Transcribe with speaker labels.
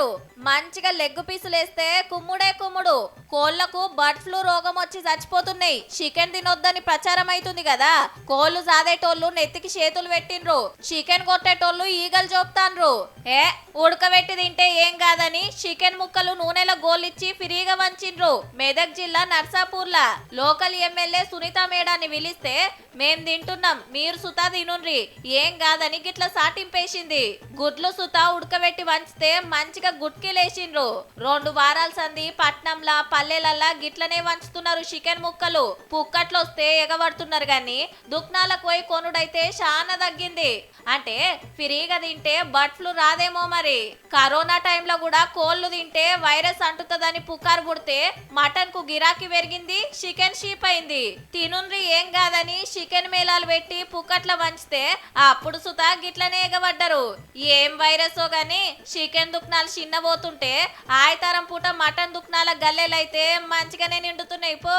Speaker 1: తింటున్నారు. మంచిగా లెగ్ పీసులు వేస్తే కుమ్ముడే కుమ్ముడు. కోళ్లకు బర్డ్ ఫ్లూ రోగం వచ్చి చచ్చిపోతున్నాయి. చికెన్ తినొద్దని ప్రచారం అవుతుంది కదా. కోళ్లు సాదేటోళ్ళు నెత్తికి చేతులు పెట్టిండ్రు. చికెన్ కొట్టేటోళ్ళు ఈగలు చూపుతాండ్రు. ఉడకబెట్టి తింటే ఏం కాదని చికెన్ ముక్కలు నూనెలో గోలిచ్చి ఫ్రీగా వంచిండ్రు. మెదక్ జిల్లా నర్సాపూర్లా లోకల్ ఎమ్మెల్యే సునీత మేడాన్ని పిలిస్తే మేం తింటున్నాం, మీరు సుతా తినుండ్రి, ఏం కాదని గిట్ల సాటింపేసింది. గుడ్లు సుతా ఉడకబెట్టి వంచితే మంచిగా గుట్కిలేసిండ్రు. 2 వారాల సంది పట్నంలా పల్లెలల్లా గిట్లనే వంచుతున్నారు చికెన్ ముక్కలు. పుక్కట్లొస్తే ఎగబడుతున్నారు గాని దుక్నాలకు పోయి కొనుడైతే చాలా తగ్గింది. అంటే ఫ్రీగా తింటే బర్డ్ ఫ్లూ రాదేమో మరి. కరోనా టైంలో కూడా కోళ్లు తింటే వైరస్ అంటుతుందని పుకారు పుడితే మటన్ కు గిరాకీ పెరిగింది, చికెన్ షీప్ అయింది. తినుండ్రి ఏం కాదని చికెన్ మేళాలు పెట్టి పుక్కట్ల వంచితే అప్పుడు సుతా గిట్లనే ఎగబడ్డరు. ఏం వైరసో గాని చికెన్ దుక్నాలు చిన్నబోతుంటే ఆయతరం పూట మటన్ దుక్నాల గల్లెలైతే మంచిగానే నిండుతున్నాయి పో.